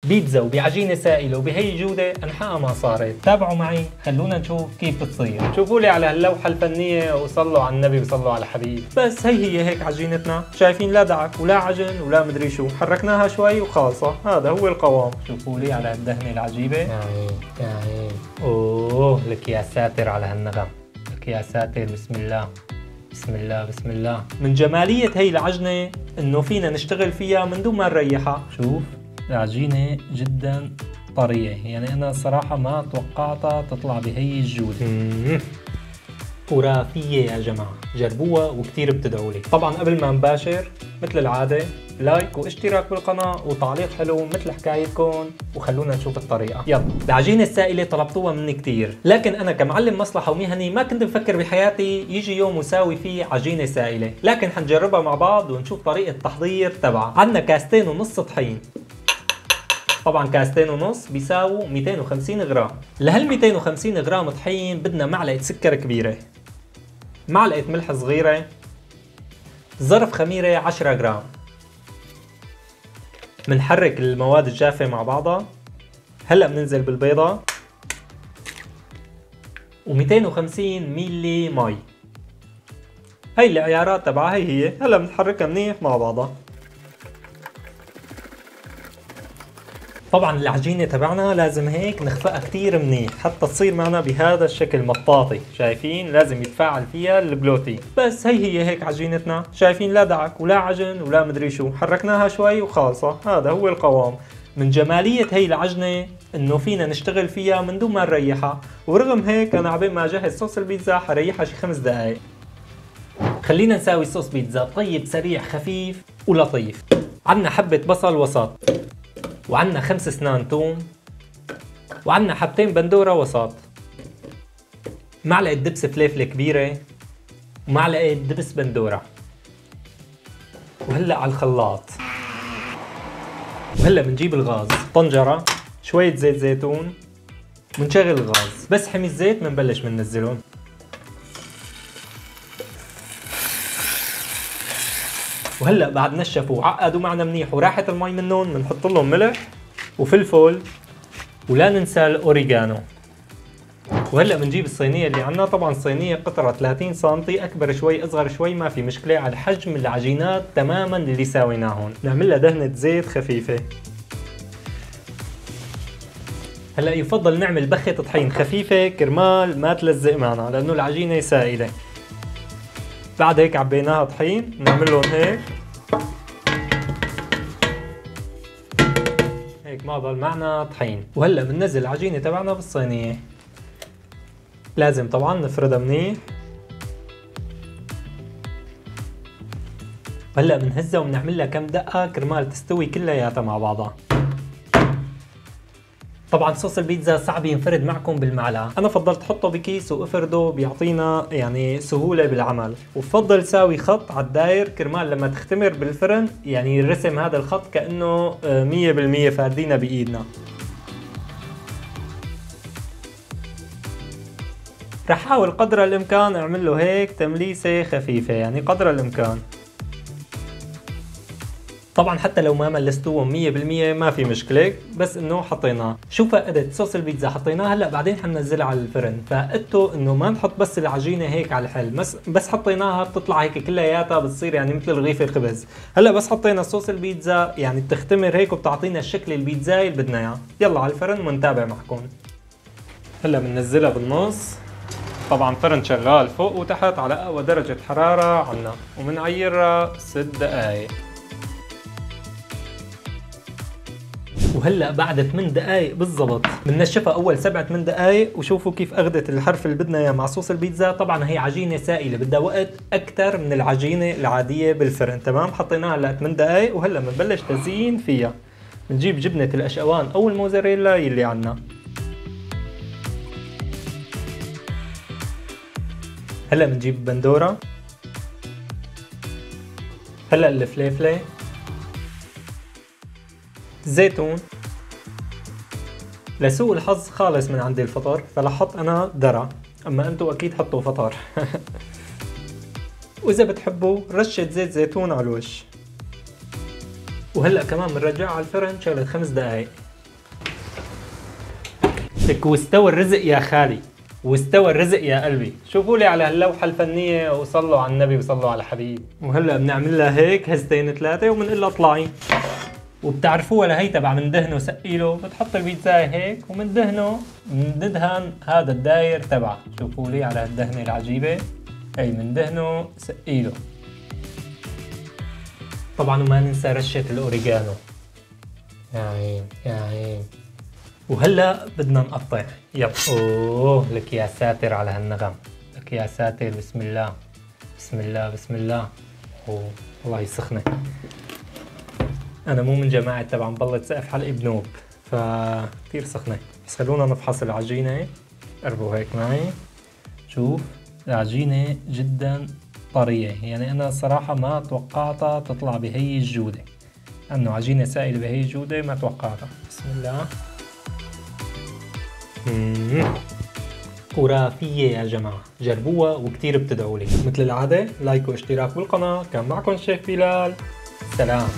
بيتزا وبعجينة سائلة وبهي الجودة أنحقها ما صارت. تابعوا معي خلونا نشوف كيف بتصير. شوفوا لي على هاللوحة الفنية وصلوا على النبي وصلوا على الحبيب. بس هي هيك عجينتنا، شايفين لا دعك ولا عجن ولا مدري شو، حركناها شوي وخالصة، هذا هو القوام. شوفوا لي على هالدهنة العجيبة. يعني اوه لك يا ساتر على هالنغم، لك يا ساتر. بسم الله بسم الله بسم الله. من جمالية هي العجنة انه فينا نشتغل فيها من دون ما نريحها. شوف العجينة جدا طرية، يعني انا الصراحة ما توقعتها تطلع بهي الجودة. خرافية يا جماعة، جربوها وكتير بتدعوا لي. طبعا قبل ما نباشر مثل العادة لايك واشتراك بالقناة وتعليق حلو مثل حكايتكم، وخلونا نشوف الطريقة. يلا. العجينة السائلة طلبتوها مني كتير، لكن انا كمعلم مصلحة ومهني ما كنت مفكر بحياتي يجي يوم وساوي فيه عجينة سائلة، لكن حنجربها مع بعض ونشوف طريقة التحضير تبعها. عندنا كاستين ونص طحين، طبعا كاستين ونص بيساووا 250 غرام. لهال 250 غرام طحين بدنا معلقة سكر كبيرة، معلقة ملح صغيرة، ظرف خميرة 10 غرام. منحرك المواد الجافة مع بعضها. هلا بننزل بالبيضة و250 ميلي مي. هي العيارات تبعها هي. هلا بنحركها منيح مع بعضها. طبعا العجينة تبعنا لازم هيك نخفقها كتير منيح حتى تصير معنا بهذا الشكل مطاطي، شايفين؟ لازم يتفاعل فيها البلوتين. بس هي هيك عجينتنا، شايفين؟ لا دعك ولا عجن ولا مدري شو، حركناها شوي وخالصة، هذا هو القوام. من جمالية هي العجنة انه فينا نشتغل فيها من دون ما نريحها، ورغم هيك انا عبين ما اجهز صوص البيتزا حريحها شي 5 دقايق. خلينا نساوي صوص بيتزا طيب سريع خفيف ولطيف. عنا حبة بصل وسط، وعنا 5 اسنان توم، وعنا حبتين بندورة وسط، معلقة دبس فليفلة كبيرة، ومعلقة دبس بندورة. وهلأ على الخلاط. وهلأ بنجيب الغاز، طنجرة، شوية زيت زيتون، ونشغل الغاز. بس حمي الزيت منبلش مننزلهم. وهلا بعد نشفوا وعقدوا معنا منيح وراحت المي منهم، بنحط لهم ملح وفلفل، ولا ننسى الاوريجانو. وهلا بنجيب الصينيه اللي عندنا، طبعا الصينيه قطرها 30 سم، اكبر شوي اصغر شوي ما في مشكله، على حجم العجينات تماما اللي ساويناهم. نعمل لها دهنه زيت خفيفه. هلا يفضل نعمل بخة طحين خفيفه كرمال ما تلزق معنا لانه العجينه سائله. بعد هيك عبيناها طحين، نعمل لهم هيك هيك ما ضل معنا طحين. وهلا بننزل العجينه تبعنا بالصينيه، لازم طبعا نفردها منيح. وهلا بنهزها وبنعمل لها كم دقه كرمال تستوي كلياتها مع بعضها. طبعا صوص البيتزا صعب ينفرد معكم بالمعلقه، انا فضلت احطه بكيس وافرده بيعطينا يعني سهوله بالعمل. وبفضل ساوي خط على الداير كرمال لما تختمر بالفرن يعني يرسم هذا الخط كانه 100% فاردينها بايدنا. رح احاول قدر الامكان اعمل له هيك تمليسه خفيفه، يعني قدر الامكان. طبعا حتى لو ما ملستوهم 100% ما في مشكله، بس انه حطيناه. شو فائده صوص البيتزا؟ حطيناه هلا بعدين حننزلها على الفرن، فائدته انه ما نحط بس العجينه هيك على الحل، بس حطيناها بتطلع هيك كلياتها بتصير يعني مثل رغيف الخبز. هلا بس حطينا صوص البيتزا يعني بتختمر هيك وبتعطينا الشكل البيتزاي اللي بدنا اياه. يلا على الفرن ونتابع معكم. هلا بننزلها بالنص، طبعا فرن شغال فوق وتحت على اقوى درجه حراره عنا، وبنعيرها 6 دقائق. وهلا بعد 8 دقائق بالضبط بننشفها اول 7-8 دقائق، وشوفوا كيف اخذت الحرف اللي بدنا اياه مع صوص البيتزا. طبعا هي عجينه سائله بدها وقت اكثر من العجينه العاديه بالفرن، تمام؟ حطيناها هلا 8 دقائق، وهلا بنبلش تزيين فيها. بنجيب جبنه الاشقوان او الموزاريلا اللي عندنا. هلا بنجيب بندوره، هلا الفليفله، زيتون. لسوء الحظ خالص من عندي الفطر فلحط انا درع، اما انتو اكيد حطوا فطر. واذا بتحبوا رشة زيت زيتون على الوش. وهلا كمان بنرجعها على الفرن شغلة 5 دقائق. لك واستوى الرزق يا خالي، واستوى الرزق يا قلبي. شوفوا لي على هاللوحة الفنية وصلوا على النبي وصلوا على الحبيب. وهلا بنعمل لها هيك هزتين ثلاثة وبنقول لها اطلعي. وبتعرفوها لهي تبع مندهنه سقيله، بتحط البيتزاية هيك ومندهنه، مندهن هذا الداير تبعه. شوفوا لي على هالدهنة العجيبة، هي مندهنه سقيله. طبعا وما ننسى رشة الأوريجانو. يا عين يا عين. وهلا بدنا نقطع. يب اوه لك يا ساتر على هالنغم، لك يا ساتر. بسم الله بسم الله بسم الله. اوه والله سخنة. انا مو من جماعة تبع مبلط سقف حلقي بنوب، فكتير سخنة. بس خلونا نفحص العجينة. قربوا هيك معي. شوف العجينة جدا طرية، يعني انا صراحة ما توقعتها تطلع بهي الجودة، انه عجينة سائلة بهي الجودة ما توقعتها. بسم الله. خرافية يا جماعة، جربوها وكتير بتدعوا لي. مثل العادة لايك واشتراك بالقناة. كان معكم الشيف بلال، سلام.